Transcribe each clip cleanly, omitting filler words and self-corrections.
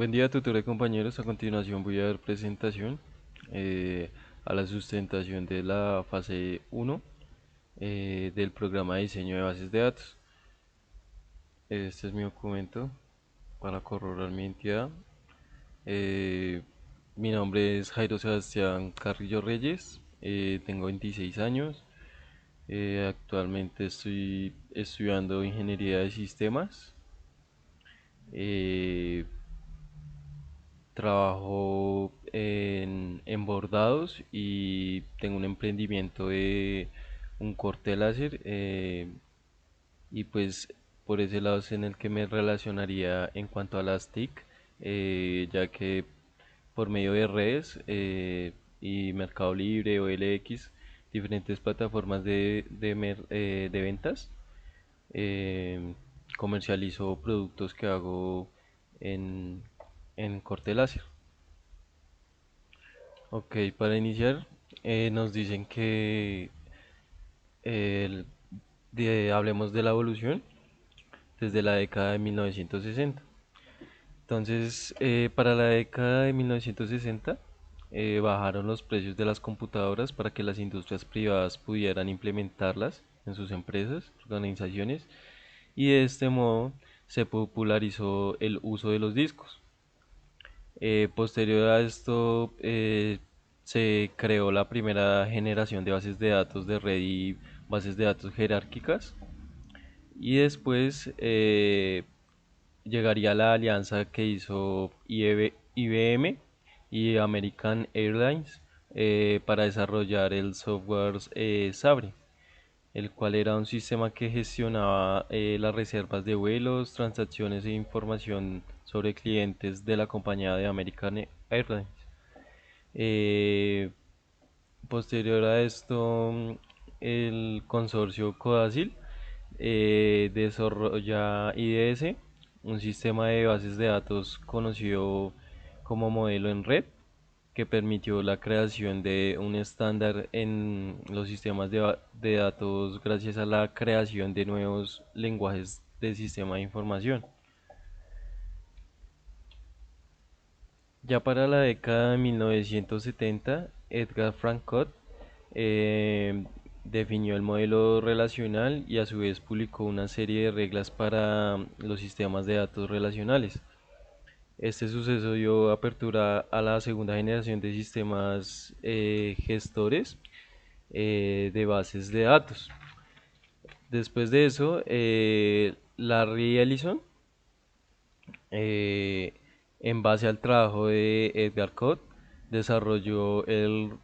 Buen día, tutores compañeros. A continuación voy a dar presentación eh, a la sustentación de la fase uno del programa de diseño de bases de datos. Este es mi documento para corroborar mi identidad. Eh, Mi nombre es Jairo Sebastián Carrillo Reyes, tengo 26 años. Actualmente estoy estudiando ingeniería de sistemas. Eh, Trabajo en bordados y tengo un emprendimiento de un corte láser, y pues por ese lado es en el que me relacionaría en cuanto a las TIC, ya que por medio de redes y Mercado Libre o LX, diferentes plataformas de ventas, eh, comercializo productos que hago en, en corte láser. Ok, para iniciar, nos dicen que el- hablemos de la evolución desde la década de 1960. Entonces, para la década de 1960, bajaron los precios de las computadoras para que las industrias privadas pudieran implementarlas en sus empresas, organizaciones, y de este modo se popularizó el uso de los discos. Posterior a esto, se creó la primera generación de bases de datos de red y bases de datos jerárquicas. Y después llegaría la alianza que hizo IBM y American Airlines para desarrollar el software Sabre, el cual era un sistema que gestionaba las reservas de vuelos, transacciones e información sobre clientes de la compañía de American Airlines. Eh, Posterior a esto, el consorcio Codacil desarrolla IDS, un sistema de bases de datos conocido como modelo en red, que permitió la creación de un estándar en los sistemas de datos gracias a la creación de nuevos lenguajes de sistema de información. Ya para la década de 1970, Edgar Frankot eh, definió el modelo relacional y a su vez publicó una serie de reglas para los sistemas de datos relacionales. Este suceso dio apertura a la segunda generación de sistemas gestores de bases de datos. Después de eso, Larry Ellison, eh, en base al trabajo de Edgar Code, desarrolló el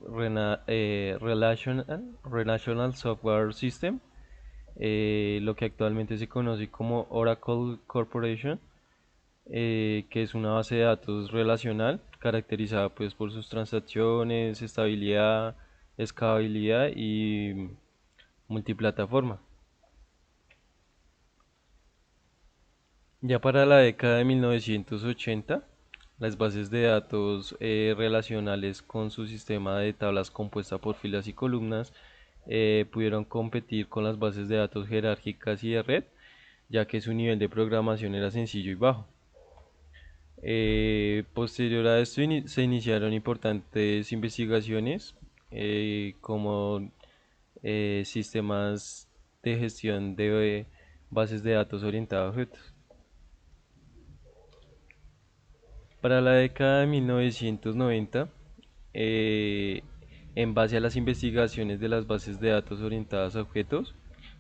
Relational Software System, lo que actualmente se conoce como Oracle Corporation, que es una base de datos relacional caracterizada pues por sus transacciones, estabilidad, escalabilidad y multiplataforma. Ya para la década de 1980, las bases de datos relacionales con su sistema de tablas compuesta por filas y columnas pudieron competir con las bases de datos jerárquicas y de red, ya que su nivel de programación era sencillo y bajo. Posterior a esto se iniciaron importantes investigaciones como sistemas de gestión de bases de datos orientados a objetos. Para la década de 1990, eh, en base a las investigaciones de las bases de datos orientadas a objetos,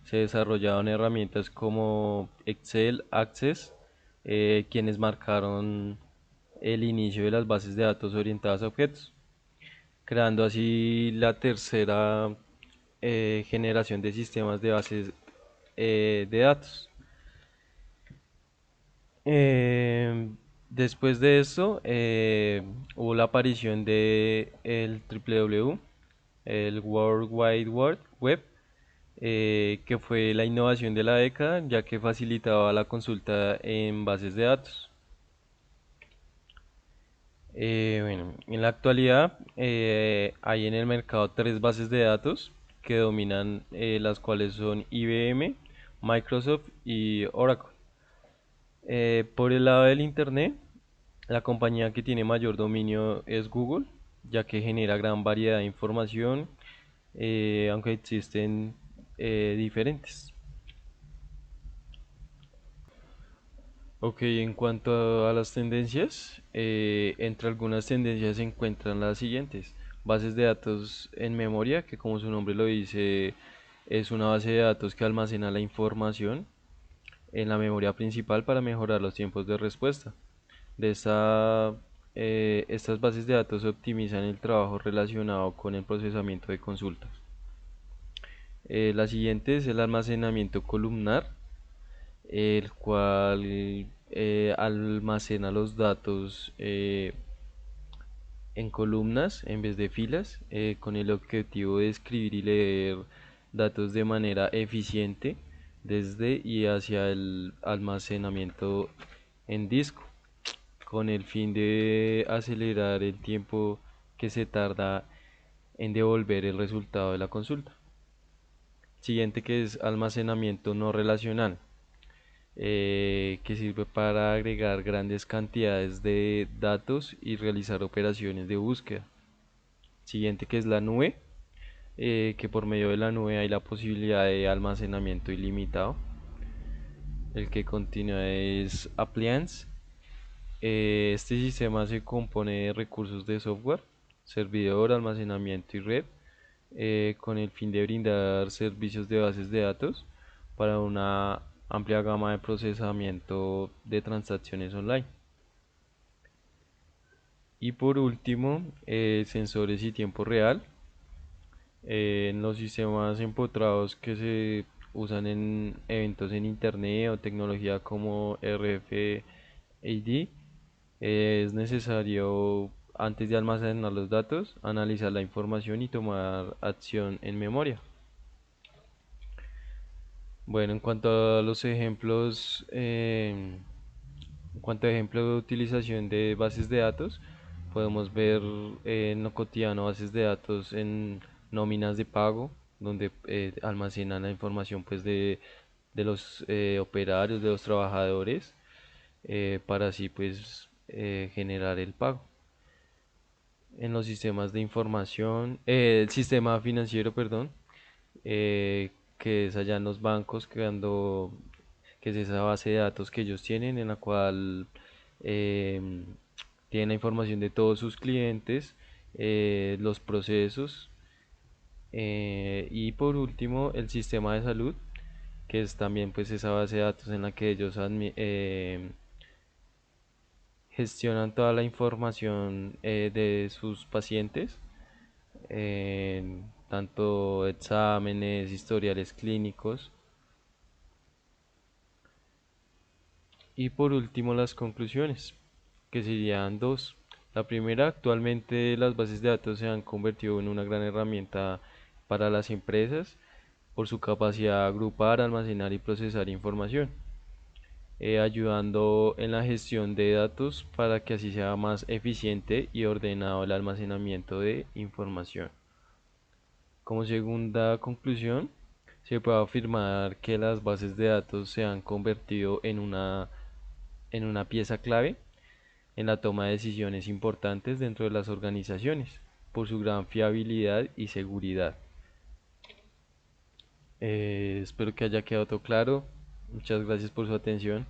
se desarrollaron herramientas como Excel Access, quienes marcaron el inicio de las bases de datos orientadas a objetos, creando así la tercera generación de sistemas de bases de datos. Después de eso, hubo la aparición de el WWW, el World Wide Web, que fue la innovación de la década, ya que facilitaba la consulta en bases de datos. Bueno, en la actualidad hay en el mercado tres bases de datos que dominan, las cuales son IBM, Microsoft y Oracle. Por el lado del Internet, La compañía que tiene mayor dominio es Google, ya que genera gran variedad de información, aunque existen diferentes. Ok, en cuanto a las tendencias, entre algunas tendencias se encuentran las siguientes. Bases de datos en memoria, que como su nombre lo dice, es una base de datos que almacena la información en la memoria principal para mejorar los tiempos de respuesta. De estas bases de datos optimizan el trabajo relacionado con el procesamiento de consultas. La siguiente es el almacenamiento columnar, el cual almacena los datos en columnas en vez de filas, con el objetivo de escribir y leer datos de manera eficiente desde y hacia el almacenamiento en disco, con el fin de acelerar el tiempo que se tarda en devolver el resultado de la consulta. Siguiente, que es almacenamiento no relacional, que sirve para agregar grandes cantidades de datos y realizar operaciones de búsqueda. Siguiente, que es la nube, que por medio de la nube hay la posibilidad de almacenamiento ilimitado. El que continúa es Appliance. Este sistema se compone de recursos de software, servidor, almacenamiento y red, con el fin de brindar servicios de bases de datos para una amplia gama de procesamiento de transacciones online. Y por último, sensores y tiempo real. En los sistemas empotrados que se usan en eventos en internet o tecnología como RFID, es necesario, antes de almacenar los datos, analizar la información y tomar acción en memoria. Bueno, en cuanto a los ejemplos, en cuanto a ejemplos de utilización de bases de datos, podemos ver en lo cotidiano bases de datos en nóminas de pago, donde almacenan la información pues de los operarios, de los trabajadores, para así pues generar el pago. En los sistemas de información, el sistema financiero, perdón, que es allá en los bancos, creando, que es esa base de datos que ellos tienen, en la cual em, tienen la información de todos sus clientes, los procesos, y por último el sistema de salud, que es también pues esa base de datos en la que ellos gestionan toda la información de sus pacientes, tanto exámenes, historiales clínicos. Y por último, las conclusiones, que serían dos. La primera, actualmente las bases de datos se han convertido en una gran herramienta para las empresas por su capacidad de agrupar, almacenar y procesar información, ayudando en la gestión de datos para que así sea más eficiente y ordenado el almacenamiento de información. Como segunda conclusión, se puede afirmar que las bases de datos se han convertido en una pieza clave en la toma de decisiones importantes dentro de las organizaciones, por su gran fiabilidad y seguridad. Espero que haya quedado todo claro. Muchas gracias por su atención.